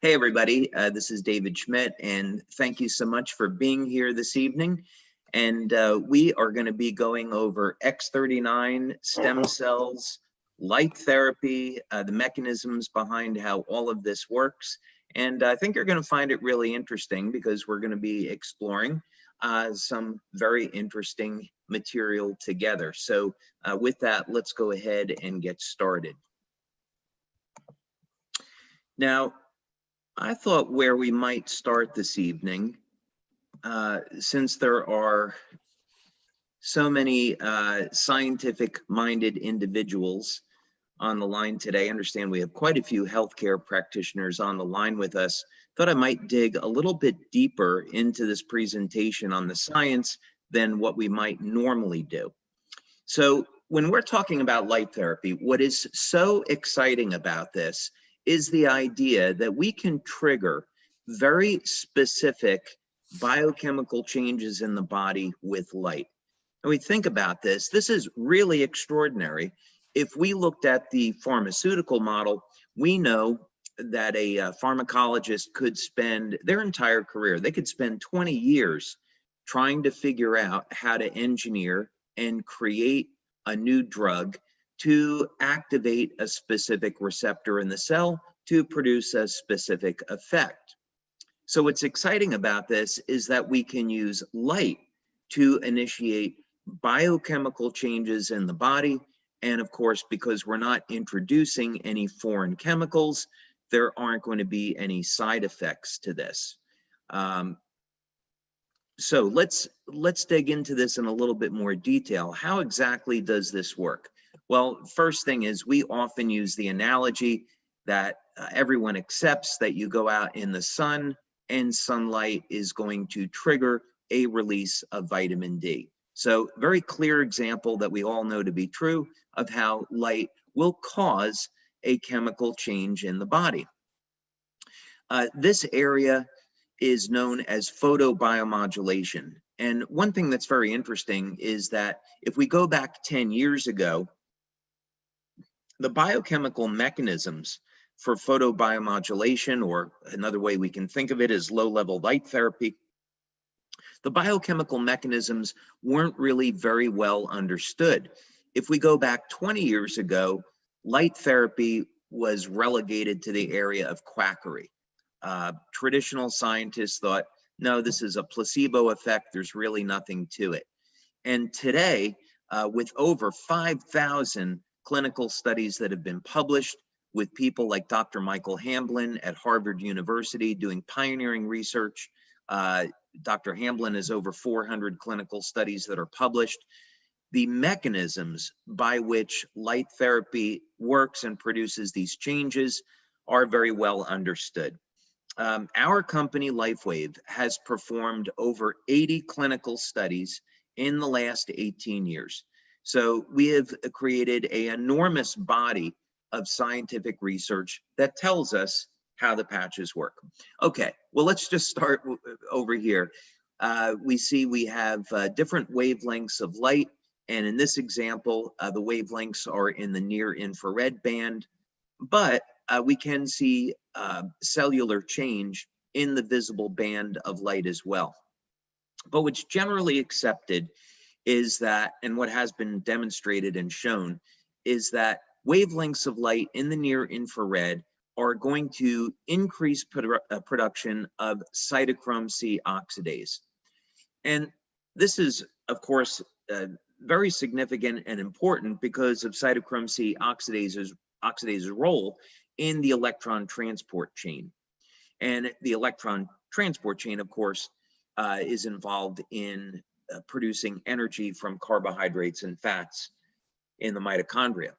Hey everybody, this is David Schmidt, and thank you so much for being here this evening. And we are going to be going over X39, stem cells, light therapy, the mechanisms behind how all of this works. And I think you're going to find it really interesting because we're going to be exploring some very interesting material together. So with that, let's go ahead and get started. Now, I thought where we might start this evening, since there are so many scientific-minded individuals on the line today, I understand we have quite a few healthcare practitioners on the line with us, thought I might dig a little bit deeper into this presentation on the science than what we might normally do. So when we're talking about light therapy, what is so exciting about this is the idea that we can trigger very specific biochemical changes in the body with light. And we think about this, this is really extraordinary. If we looked at the pharmaceutical model, we know that a pharmacologist could spend their entire career, they could spend 20 years trying to figure out how to engineer and create a new drug to activate a specific receptor in the cell to produce a specific effect. So what's exciting about this is that we can use light to initiate biochemical changes in the body. And of course, because we're not introducing any foreign chemicals, there aren't going to be any side effects to this. So let's dig into this in a little bit more detail. How exactly does this work? Well, first thing is we often use the analogy that everyone accepts that you go out in the sun and sunlight is going to trigger a release of vitamin D. So very clear example that we all know to be true of how light will cause a chemical change in the body. This area is known as photobiomodulation. And one thing that's very interesting is that if we go back 10 years ago, the biochemical mechanisms for photobiomodulation, or another way we can think of it is low-level light therapy, the biochemical mechanisms weren't really very well understood. If we go back 20 years ago, light therapy was relegated to the area of quackery. Traditional scientists thought, no, this is a placebo effect, there's really nothing to it. And today, with over 5,000 clinical studies that have been published with people like Dr. Michael Hamblin at Harvard University doing pioneering research. Dr. Hamblin has over 400 clinical studies that are published. The mechanisms by which light therapy works and produces these changes are very well understood. Our company, LifeWave, has performed over 80 clinical studies in the last 18 years. So we have created an enormous body of scientific research that tells us how the patches work. Okay, well, let's just start over here. We see we have different wavelengths of light, and in this example, the wavelengths are in the near infrared band, but we can see cellular change in the visible band of light as well. But what's generally accepted is that, and what has been demonstrated and shown, is that wavelengths of light in the near infrared are going to increase production of cytochrome C oxidase. And this is, of course, very significant and important because of cytochrome C oxidase's role in the electron transport chain. And the electron transport chain, of course, is involved in producing energy from carbohydrates and fats in the mitochondria.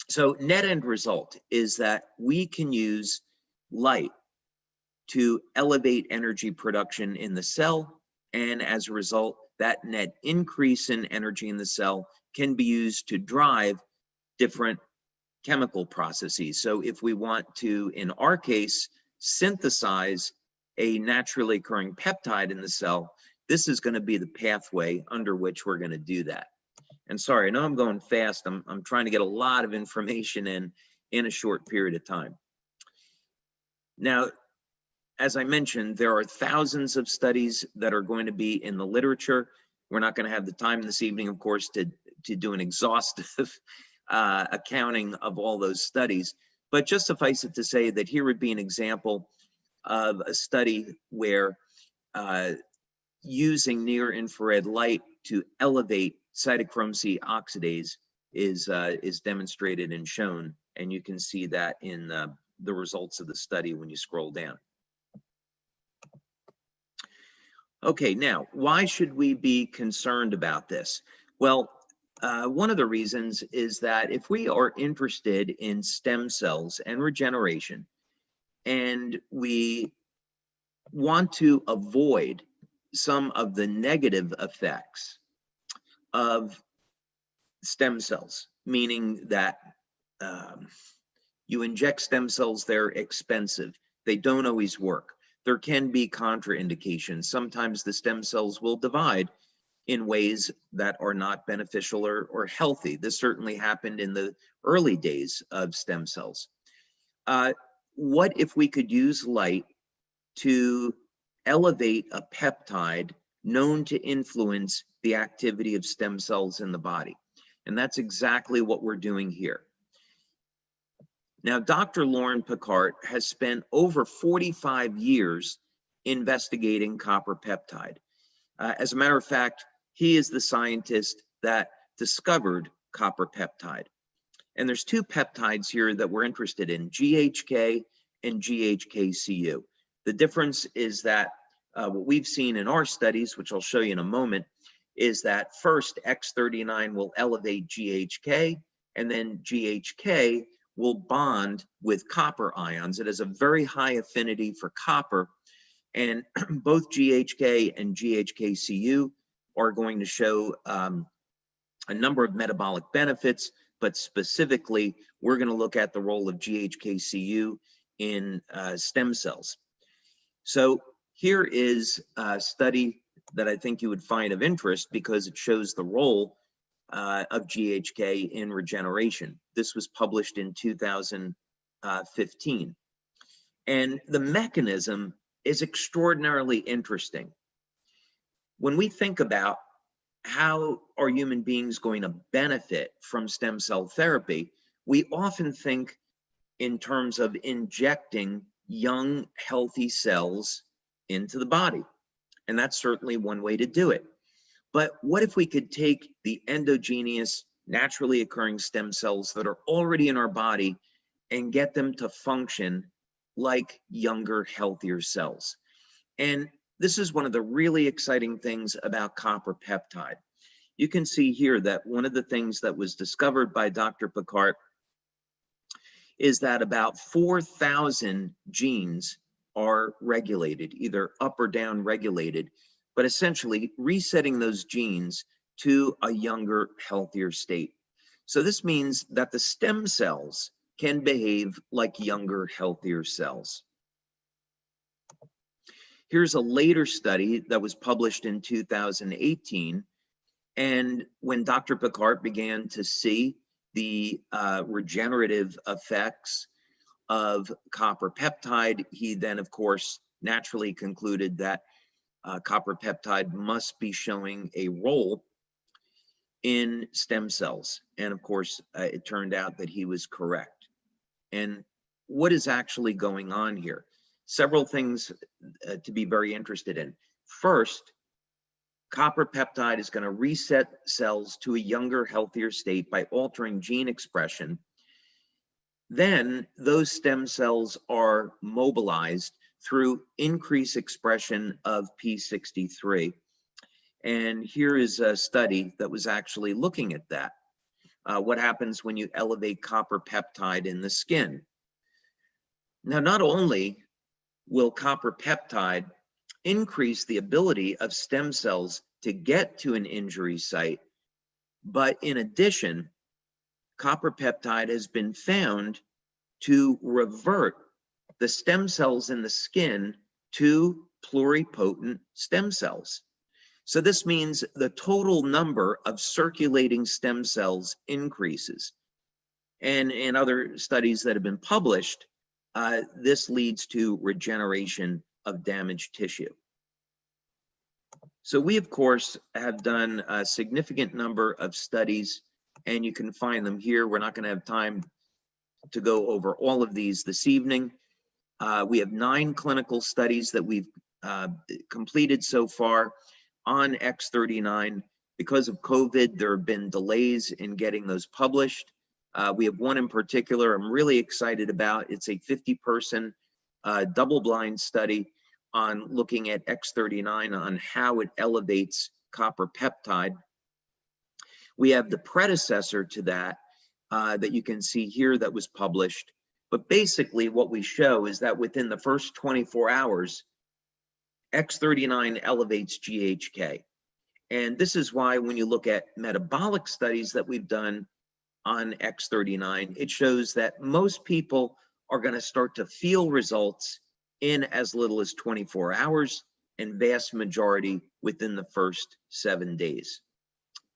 So net end result is that we can use light to elevate energy production in the cell, and as a result, that net increase in energy in the cell can be used to drive different chemical processes. So if we want to, in our case, synthesize a naturally occurring peptide in the cell, this is going to be the pathway under which we're going to do that. And sorry, I know I'm going fast. I'm trying to get a lot of information in a short period of time. Now, as I mentioned, there are thousands of studies that are going to be in the literature. We're not going to have the time this evening, of course, to do an exhaustive accounting of all those studies. But just suffice it to say that here would be an example of a study where using near-infrared light to elevate cytochrome C oxidase is demonstrated and shown, and you can see that in the results of the study when you scroll down. Okay, now, why should we be concerned about this? Well, one of the reasons is that if we are interested in stem cells and regeneration, and we want to avoid some of the negative effects of stem cells, meaning that you inject stem cells, they're expensive, they don't always work. There can be contraindications. Sometimes the stem cells will divide in ways that are not beneficial or healthy. This certainly happened in the early days of stem cells. What if we could use light to elevate a peptide known to influence the activity of stem cells in the body? And that's exactly what we're doing here. Now, Dr. Lauren Picard has spent over 45 years investigating copper peptide. As a matter of fact, he is the scientist that discovered copper peptide. And there's two peptides here that we're interested in, GHK and GHK-Cu. The difference is that what we've seen in our studies, which I'll show you in a moment, is that first X39 will elevate GHK, and then GHK will bond with copper ions. It has a very high affinity for copper, and both GHK and GHK-Cu are going to show a number of metabolic benefits, but specifically, we're going to look at the role of GHK-Cu in stem cells. So here is a study that I think you would find of interest because it shows the role of GHK in regeneration. This was published in 2015. And the mechanism is extraordinarily interesting. When we think about how are human beings going to benefit from stem cell therapy, we often think in terms of injecting young, healthy cells into the body. And that's certainly one way to do it. But what if we could take the endogenous, naturally occurring stem cells that are already in our body and get them to function like younger, healthier cells? And this is one of the really exciting things about copper peptide. You can see here that one of the things that was discovered by Dr. Picard is that about 4,000 genes are regulated, either up or down regulated, but essentially resetting those genes to a younger, healthier state. So this means that the stem cells can behave like younger, healthier cells. Here's a later study that was published in 2018. And when Dr. Picard began to see the regenerative effects of copper peptide, he then, of course, naturally concluded that copper peptide must be showing a role in stem cells. And of course, it turned out that he was correct. And what is actually going on here? Several things to be very interested in. First, copper peptide is going to reset cells to a younger, healthier state by altering gene expression. Then those stem cells are mobilized through increased expression of P63. And here is a study that was actually looking at that. What happens when you elevate copper peptide in the skin? Now, not only will copper peptide increase the ability of stem cells to get to an injury site, but in addition, copper peptide has been found to revert the stem cells in the skin to pluripotent stem cells. So this means the total number of circulating stem cells increases. And in other studies that have been published, this leads to regeneration of damaged tissue. So we, of course, have done a significant number of studies, and you can find them here. We're not going to have time to go over all of these this evening. We have 9 clinical studies that we've completed so far on X39. Because of COVID, there have been delays in getting those published. We have one in particular I'm really excited about. It's a 50-person double-blind study on looking at X39 on how it elevates copper peptide. We have the predecessor to that that you can see here that was published. But basically what we show is that within the first 24 hours, X39 elevates GHK. And this is why when you look at metabolic studies that we've done on X39, it shows that most people are going to start to feel results in as little as 24 hours, and vast majority within the first 7 days.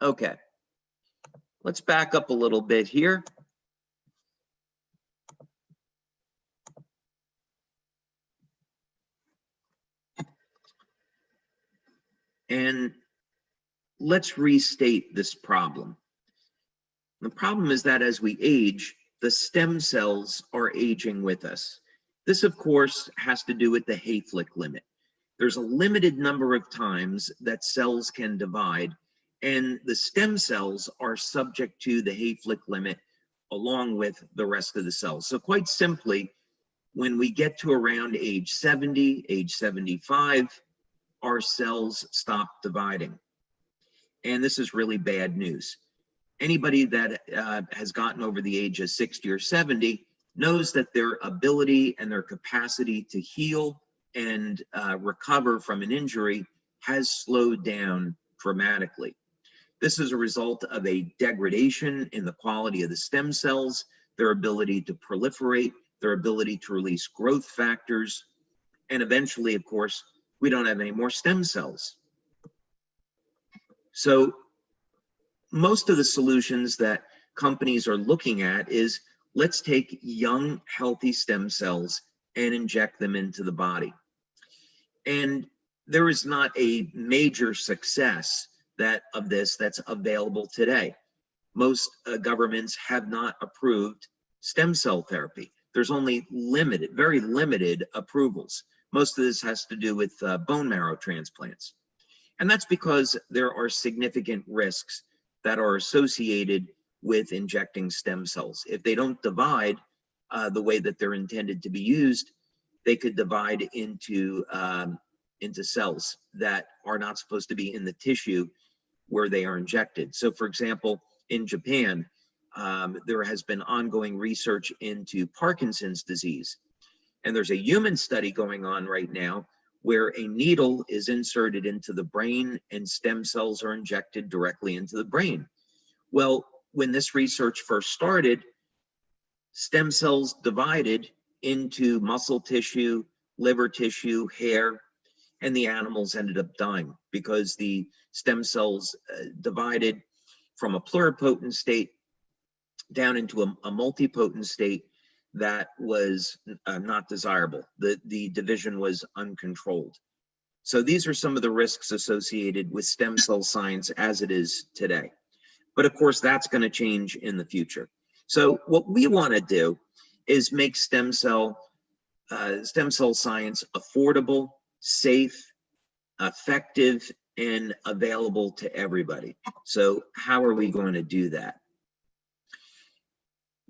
Okay, let's back up a little bit here. And let's restate this problem. The problem is that as we age, the stem cells are aging with us. This, of course, has to do with the Hayflick limit. There's a limited number of times that cells can divide, and the stem cells are subject to the Hayflick limit along with the rest of the cells. So quite simply, when we get to around age 70, age 75, our cells stop dividing. And this is really bad news. Anybody that has gotten over the age of 60 or 70 knows that their ability and their capacity to heal and recover from an injury has slowed down dramatically. This is a result of a degradation in the quality of the stem cells, their ability to proliferate, their ability to release growth factors, and eventually, of course, we don't have any more stem cells. So most of the solutions that companies are looking at is, let's take young, healthy stem cells and inject them into the body. And there is not a major success of this that's available today. Most governments have not approved stem cell therapy. There's only limited, very limited approvals. Most of this has to do with bone marrow transplants. And that's because there are significant risks that are associated with injecting stem cells. If they don't divide the way that they're intended to be used, they could divide into cells that are not supposed to be in the tissue where they are injected. So for example, in Japan, there has been ongoing research into Parkinson's disease. And there's a human study going on right now where a needle is inserted into the brain and stem cells are injected directly into the brain. Well, when this research first started, stem cells divided into muscle tissue, liver tissue, hair, and the animals ended up dying because the stem cells divided from a pluripotent state down into a multipotent state that was not desirable. The division was uncontrolled. So these are some of the risks associated with stem cell science as it is today. But of course, that's going to change in the future. So what we want to do is make stem cell science affordable, safe, effective, and available to everybody. So how are we going to do that?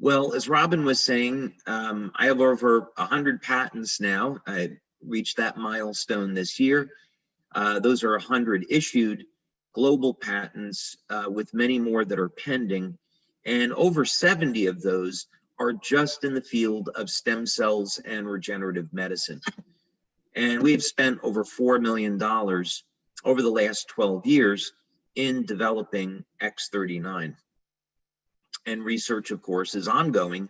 Well, as Robin was saying, I have over 100 patents now. I reached that milestone this year. Those are 100 issued global patents with many more that are pending. And over 70 of those are just in the field of stem cells and regenerative medicine. And we've spent over $4 million over the last 12 years in developing X39. And research, of course, is ongoing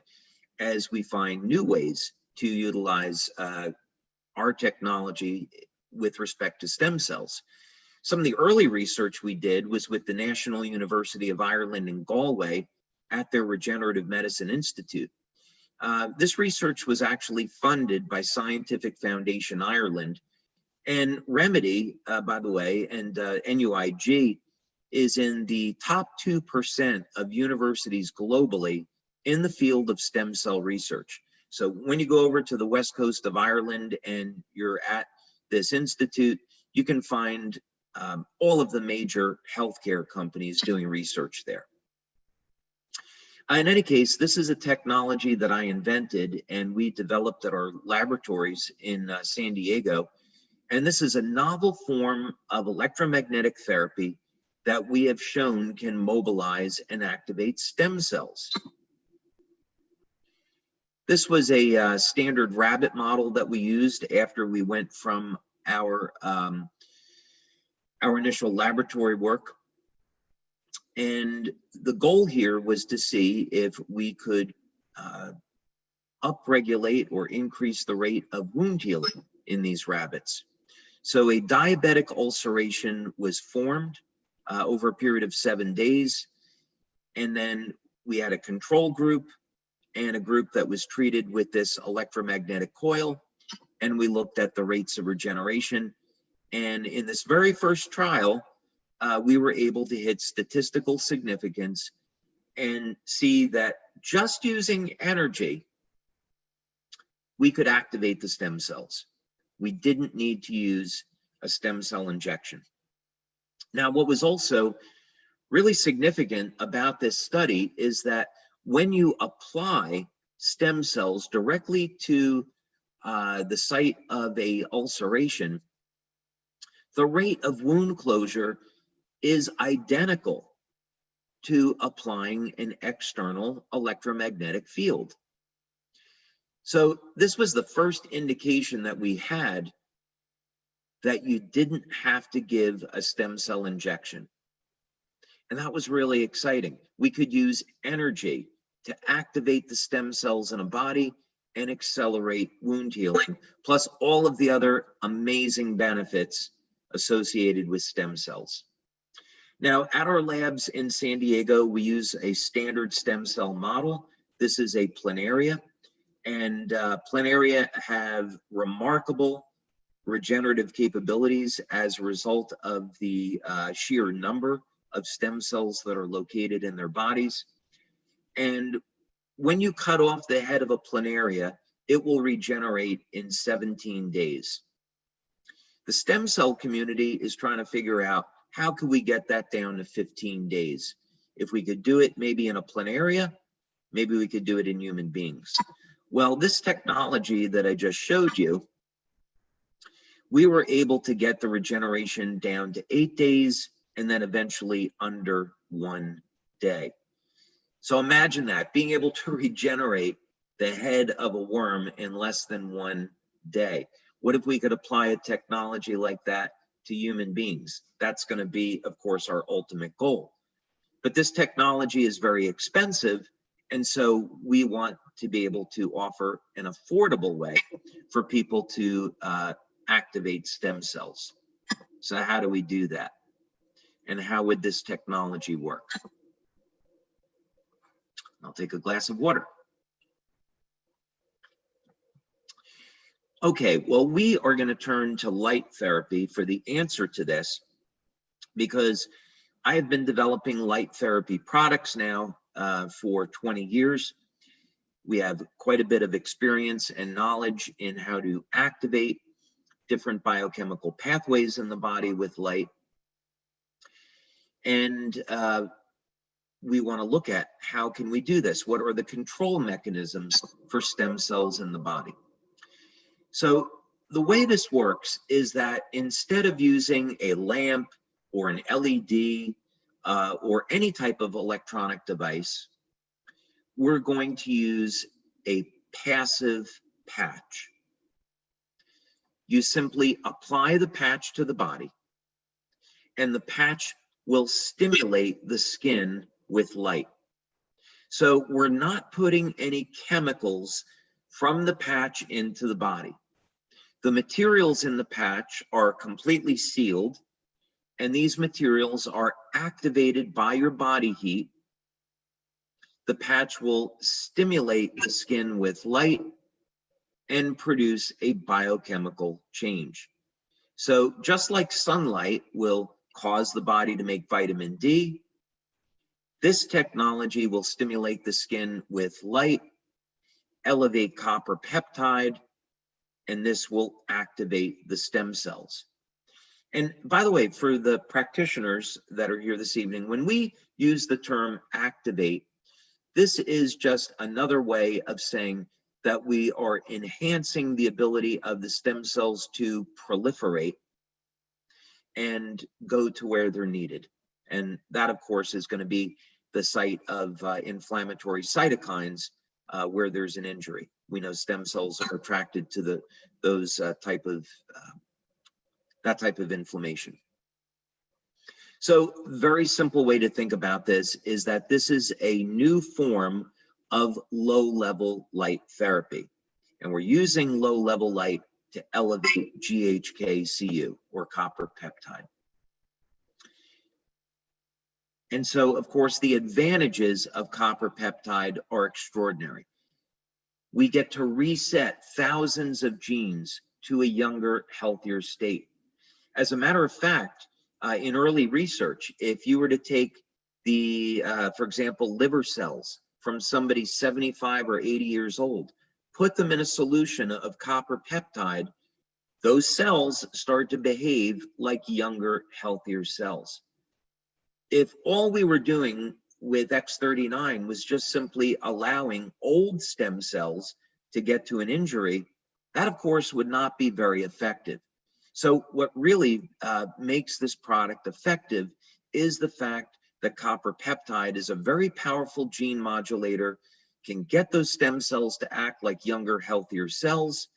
as we find new ways to utilize our technology with respect to stem cells. Some of the early research we did was with the National University of Ireland in Galway at their Regenerative Medicine Institute. This research was actually funded by Scientific Foundation Ireland. And Remedy, by the way, and NUIG is in the top 2% of universities globally in the field of stem cell research. So when you go over to the west coast of Ireland and you're at this institute, you can find all of the major healthcare companies doing research there. In any case, this is a technology that I invented and we developed at our laboratories in San Diego. And this is a novel form of electromagnetic therapy that we have shown can mobilize and activate stem cells. This was a standard rabbit model that we used after we went from our initial laboratory work. And the goal here was to see if we could upregulate or increase the rate of wound healing in these rabbits. So a diabetic ulceration was formed over a period of 7 days. And then we had a control group and a group that was treated with this electromagnetic coil. And we looked at the rates of regeneration. And in this very first trial, we were able to hit statistical significance and see that just using energy, we could activate the stem cells. We didn't need to use a stem cell injection. Now, what was also really significant about this study is that when you apply stem cells directly to the site of a ulceration, the rate of wound closure is identical to applying an external electromagnetic field. So this was the first indication that we had that you didn't have to give a stem cell injection. And that was really exciting. We could use energy to activate the stem cells in a body and accelerate wound healing, plus all of the other amazing benefits associated with stem cells. Now, at our labs in San Diego, we use a standard stem cell model. This is a planaria, and planaria have remarkable regenerative capabilities as a result of the sheer number of stem cells that are located in their bodies. And when you cut off the head of a planaria, it will regenerate in 17 days. The stem cell community is trying to figure out how could we get that down to 15 days? If we could do it maybe in a planaria, maybe we could do it in human beings. Well, this technology that I just showed you, we were able to get the regeneration down to 8 days and then eventually under 1 day. So imagine that, being able to regenerate the head of a worm in less than 1 day. What if we could apply a technology like that to human beings? That's going to be, of course, our ultimate goal. But this technology is very expensive, and so we want to be able to offer an affordable way for people to activate stem cells. So how do we do that? And how would this technology work? I'll take a glass of water. Okay, well, we are going to turn to light therapy for the answer to this, because I have been developing light therapy products now for 20 years. We have quite a bit of experience and knowledge in how to activate different biochemical pathways in the body with light. And we want to look at how can we do this? What are the control mechanisms for stem cells in the body? So the way this works is that instead of using a lamp or an LED or any type of electronic device, we're going to use a passive patch. You simply apply the patch to the body, and the patch will stimulate the skin with light. So we're not putting any chemicals from the patch into the body. The materials in the patch are completely sealed, and these materials are activated by your body heat. the patch will stimulate the skin with light and produce a biochemical change. So just like sunlight will cause the body to make vitamin D, this technology will stimulate the skin with light, elevate copper peptide, and this will activate the stem cells. And by the way, for the practitioners that are here this evening, when we use the term activate, this is just another way of saying that we are enhancing the ability of the stem cells to proliferate and go to where they're needed. And that, of course, is going to be the site of inflammatory cytokines where there's an injury. We know stem cells are attracted to that type of inflammation. So very simple way to think about this is that this is a new form of low-level light therapy. And we're using low-level light to elevate GHK-Cu, or copper peptide. And so, of course, the advantages of copper peptide are extraordinary. We get to reset thousands of genes to a younger, healthier state. As a matter of fact, in early research, if you were to take for example, liver cells from somebody 75 or 80 years old, put them in a solution of copper peptide, those cells start to behave like younger, healthier cells. If all we were doing with X39 was just simply allowing old stem cells to get to an injury, that of course would not be very effective. So what really makes this product effective is the fact that copper peptide is a very powerful gene modulator, can get those stem cells to act like younger, healthier cells.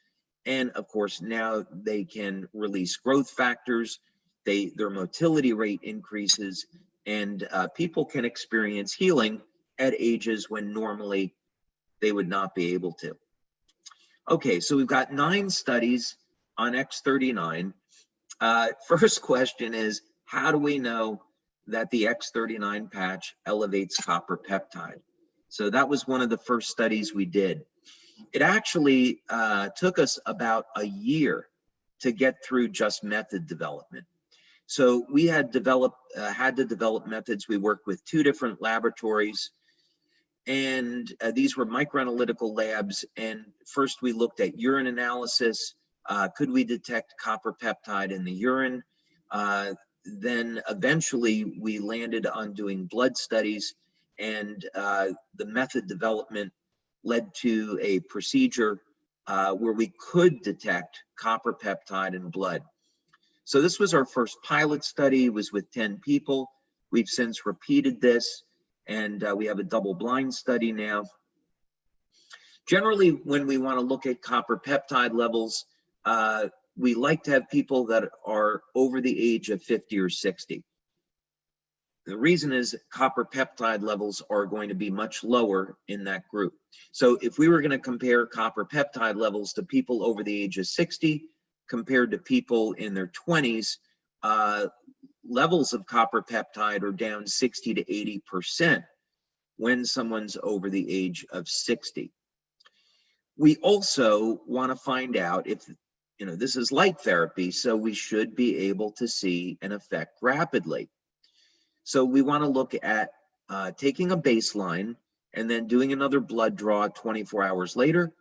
And of course, now they can release growth factors, their motility rate increases, and people can experience healing at ages when normally they would not be able to. Okay, so we've got 9 studies on X39. First question is, how do we know that the X39 patch elevates copper peptide? So that was one of the first studies we did. It actually took us about a year to get through just method development. So we had to develop methods. We worked with 2 different laboratories, and these were microanalytical labs. And first we looked at urine analysis. Could we detect copper peptide in the urine? Then eventually we landed on doing blood studies, and the method development led to a procedure where we could detect copper peptide in blood. So this was our first pilot study. It was with 10 people. We've since repeated this, and we have a double-blind study now. Generally, when we want to look at copper peptide levels, we like to have people that are over the age of 50 or 60. The reason is copper peptide levels are going to be much lower in that group. So if we were going to compare copper peptide levels to people over the age of 60 compared to people in their 20s, levels of copper peptide are down 60 to 80% when someone's over the age of 60. We also want to find out if, this is light therapy, so we should be able to see an effect rapidly. So we want to look at taking a baseline and then doing another blood draw 24 hours later.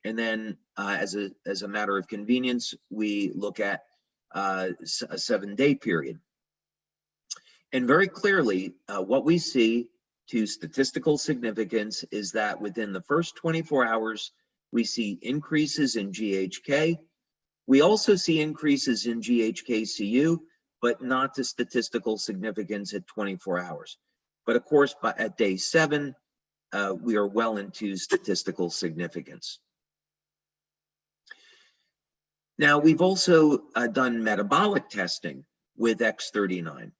And then as a matter of convenience, we look at a 7-day period. And very clearly, what we see to statistical significance is that within the first 24 hours, we see increases in GHK. We also see increases in GHK-Cu, but not to statistical significance at 24 hours. But of course, at day 7, we are well into statistical significance. Now, we've also done metabolic testing with X39.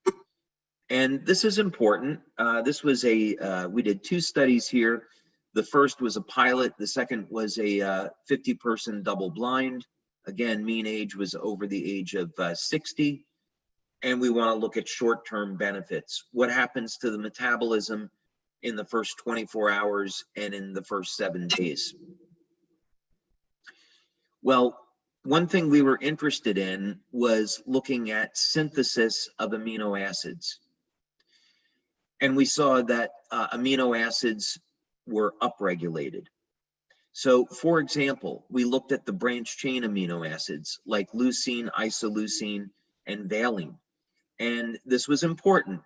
And this is important. This was we did 2 studies here. The first was a pilot. The second was a 50-person double blind. Again, mean age was over the age of 60. And we want to look at short-term benefits. What happens to the metabolism in the first 24 hours and in the first 7 days. Well, one thing we were interested in was looking at synthesis of amino acids. And we saw that amino acids were upregulated. So, for example, we looked at the branched chain amino acids like leucine, isoleucine, and valine. And this was important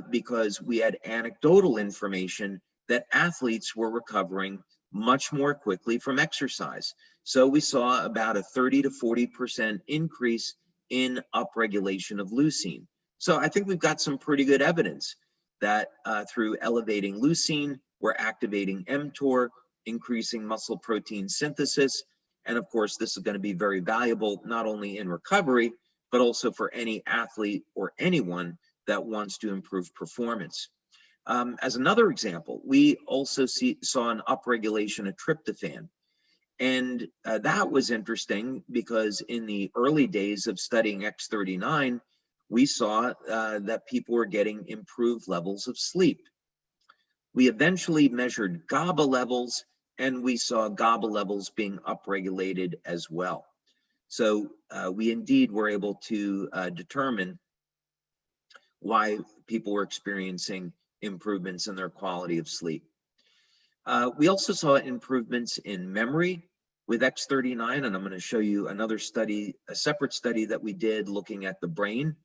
because we had anecdotal information that athletes were recovering much more quickly from exercise. So we saw about a 30 to 40% increase in upregulation of leucine. So I think we've got some pretty good evidence that through elevating leucine, we're activating mTOR, increasing muscle protein synthesis. And of course, this is going to be very valuable, not only in recovery, but also for any athlete or anyone that wants to improve performance. As another example, we also saw an upregulation of tryptophan. And that was interesting because in the early days of studying X39, we saw that people were getting improved levels of sleep. We eventually measured GABA levels, and we saw GABA levels being upregulated as well. So we indeed were able to determine why people were experiencing improvements in their quality of sleep. We also saw improvements in memory with X39, and I'm going to show you another study, a separate study that we did looking at the brain.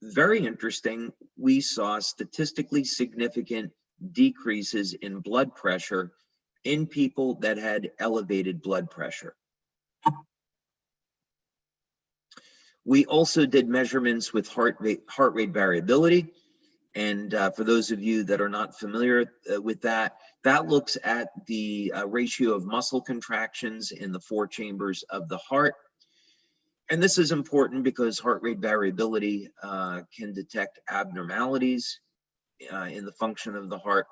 Very interesting, we saw statistically significant decreases in blood pressure in people that had elevated blood pressure. We also did measurements with heart rate variability. And for those of you that are not familiar with that, that looks at the ratio of muscle contractions in the 4 chambers of the heart. And this is important because heart rate variability can detect abnormalities in the function of the heart.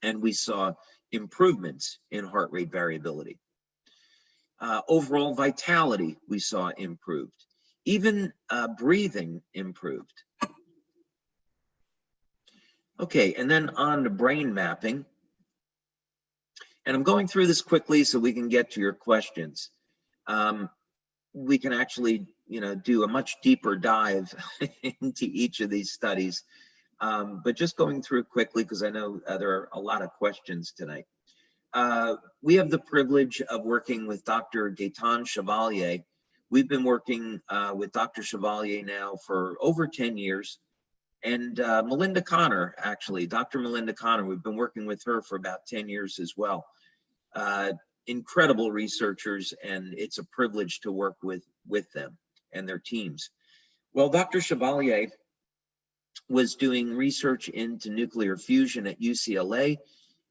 And we saw improvements in heart rate variability. Overall vitality, we saw improved. Even breathing improved. Okay, and then on to brain mapping. And I'm going through this quickly so we can get to your questions. We can actually, do a much deeper dive into each of these studies. But just going through quickly, because I know there are a lot of questions tonight. We have the privilege of working with Dr. Gaetan Chevalier. We've been working with Dr. Chevalier now for over 10 years. And Melinda Connor, actually, Dr. Melinda Connor, we've been working with her for about 10 years as well. Incredible researchers, and it's a privilege to work with them and their teams. Well, Dr. Chevalier was doing research into nuclear fusion at UCLA.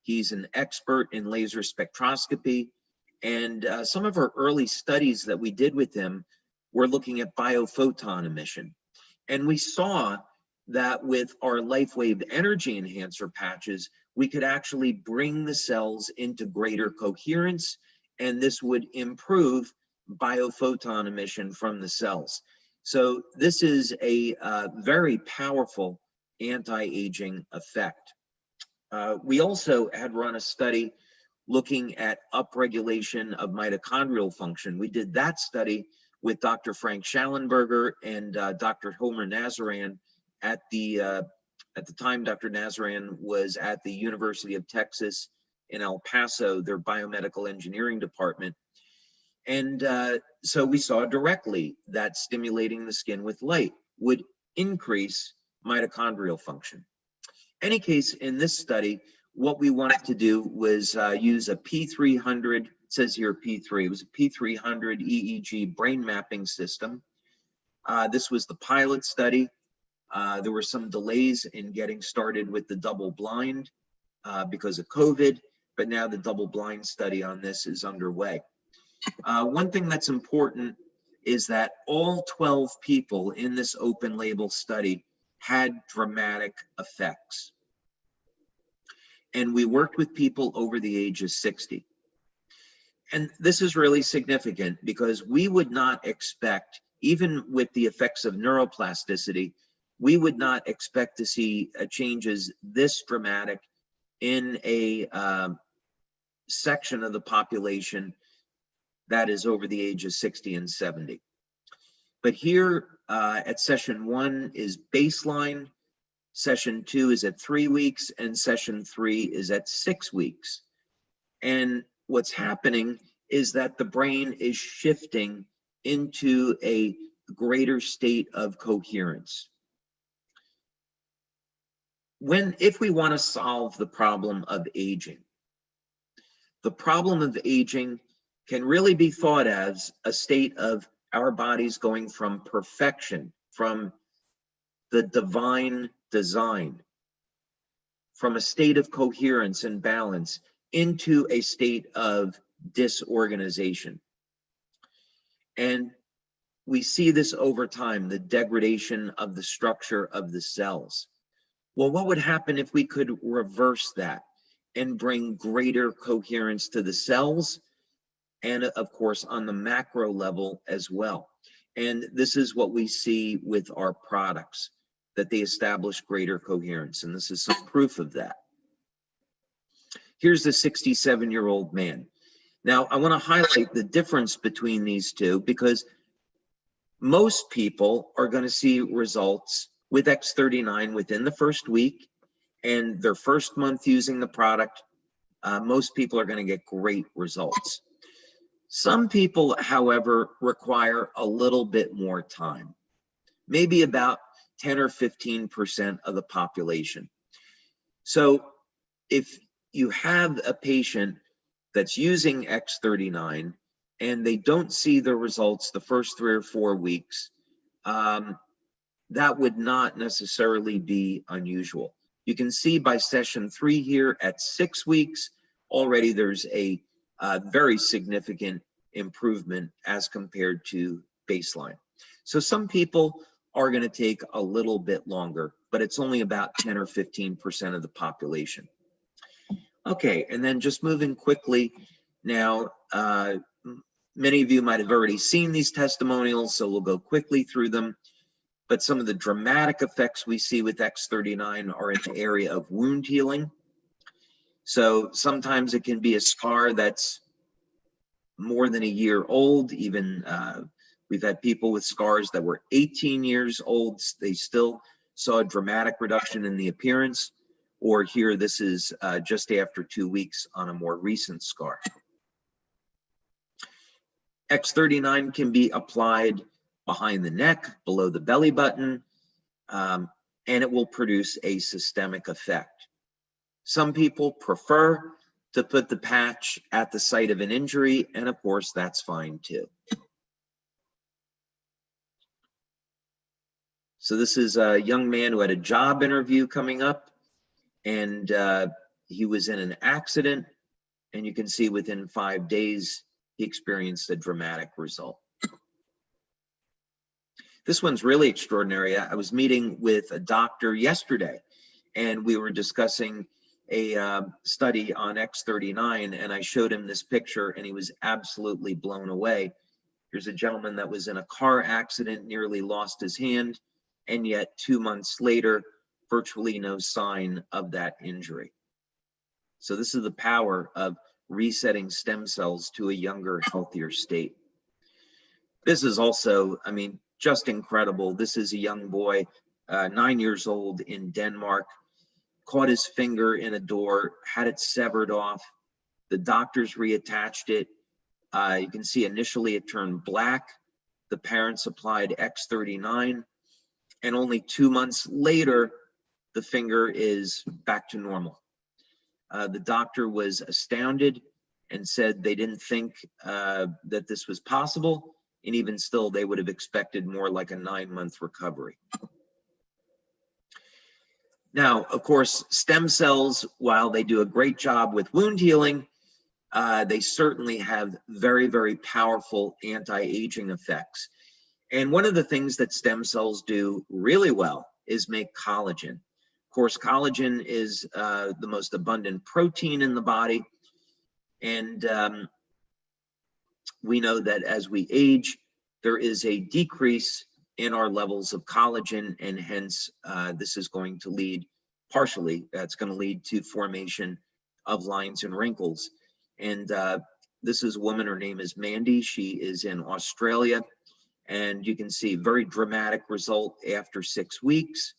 He's an expert in laser spectroscopy. And some of our early studies that we did with him were looking at biophoton emission. And we saw that with our LifeWave energy enhancer patches, we could actually bring the cells into greater coherence, and this would improve biophoton emission from the cells. So this is a very powerful anti-aging effect. We also had run a study looking at upregulation of mitochondrial function. We did that study with Dr. Frank Schallenberger and Dr. Homer Nazaran. At the time, Dr. Nazaran was at the University of Texas in El Paso, their biomedical engineering department. And so we saw directly that stimulating the skin with light would increase mitochondrial function. Any case, in this study, what we wanted to do was use a P300, it says here P3, it was a P300 EEG brain mapping system. This was the pilot study. There were some delays in getting started with the double blind because of COVID, but now the double blind study on this is underway. One thing that's important is that all 12 people in this open label study had dramatic effects. And we worked with people over the age of 60. And this is really significant because we would not expect, even with the effects of neuroplasticity, we would not expect to see changes this dramatic in a section of the population that is over the age of 60 and 70. But here at session 1 is baseline, session 2 is at 3 weeks, and session 3 is at 6 weeks. And what's happening is that the brain is shifting into a greater state of coherence. If we want to solve the problem of aging, the problem of aging can really be thought as a state of our bodies going from perfection, from the divine design, from a state of coherence and balance into a state of disorganization. And we see this over time, the degradation of the structure of the cells. Well, what would happen if we could reverse that and bring greater coherence to the cells, and of course on the macro level as well? And this is what we see with our products, that they establish greater coherence, and this is some proof of that. Here's the 67-year-old man. Now, I want to highlight the difference between these two, because most people are going to see results with X39 within the first week, and their first month using the product, most people are going to get great results. Some people, however, require a little bit more time, maybe about 10 or 15% of the population. So if you have a patient that's using X39 and they don't see the results the first 3 or 4 weeks, that would not necessarily be unusual. You can see by session 3 here at 6 weeks, already there's a very significant improvement as compared to baseline. So some people are going to take a little bit longer, but it's only about 10 or 15% of the population. Okay, and then just moving quickly now, many of you might have already seen these testimonials, so we'll go quickly through them. But some of the dramatic effects we see with X39 are in the area of wound healing. So sometimes it can be a scar that's more than a year old. Even we've had people with scars that were 18 years old. They still saw a dramatic reduction in the appearance. Or here, this is just after 2 weeks on a more recent scar. X39 can be applied behind the neck, below the belly button, and it will produce a systemic effect. Some people prefer to put the patch at the site of an injury, and of course, that's fine too. So this is a young man who had a job interview coming up, and he was in an accident, and you can see within 5 days, he experienced a dramatic result. This one's really extraordinary. I was meeting with a doctor yesterday, and we were discussing a study on X39, and I showed him this picture, and he was absolutely blown away. Here's a gentleman that was in a car accident, nearly lost his hand, and yet 2 months later, virtually no sign of that injury. So this is the power of resetting stem cells to a younger, healthier state. This is also, I mean, just incredible. This is a young boy, 9 years old in Denmark, caught his finger in a door, had it severed off. The doctors reattached it. You can see initially it turned black. The parents applied X39, and only 2 months later, the finger is back to normal. The doctor was astounded and said they didn't think that this was possible, and even still, they would have expected more like a 9-month recovery. Now, of course, stem cells, while they do a great job with wound healing, they certainly have very, very powerful anti-aging effects. And one of the things that stem cells do really well is make collagen. Of course, collagen is the most abundant protein in the body. And we know that as we age, there is a decrease in our levels of collagen, and hence this is going to lead, partially, that's going to lead to formation of lines and wrinkles. And this is a woman, her name is Mandy. She is in Australia, and you can see very dramatic result after 6 weeks.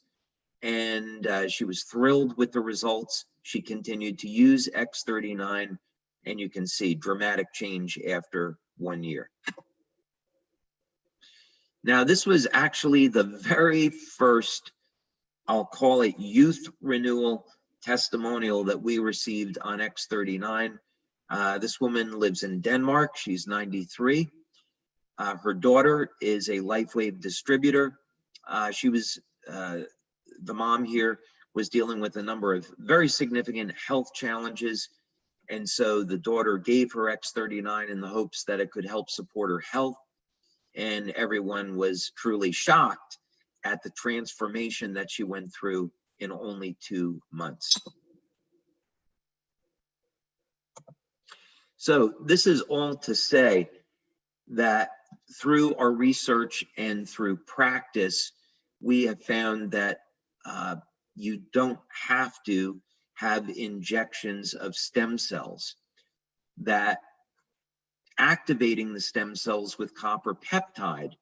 And she was thrilled with the results. She continued to use X39, and you can see dramatic change after 1 year. Now, this was actually the very first, I'll call it, youth renewal testimonial that we received on X39. This woman lives in Denmark. She's 93. Her daughter is a LifeWave distributor. The mom here was dealing with a number of very significant health challenges. And so the daughter gave her X39 in the hopes that it could help support her health. And everyone was truly shocked at the transformation that she went through in only 2 months. So this is all to say that through our research and through practice, we have found that you don't have to have injections of stem cells, that activating the stem cells with copper peptide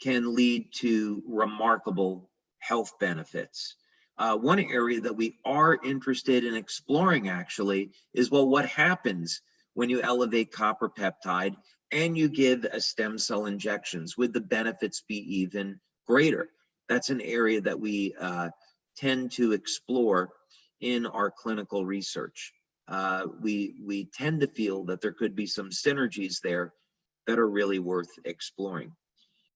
can lead to remarkable health benefits. One area that we are interested in exploring actually is, well, what happens when you elevate copper peptide and you give a stem cell injections? Would the benefits be even greater? That's an area that we tend to explore in our clinical research. We tend to feel that there could be some synergies there that are really worth exploring.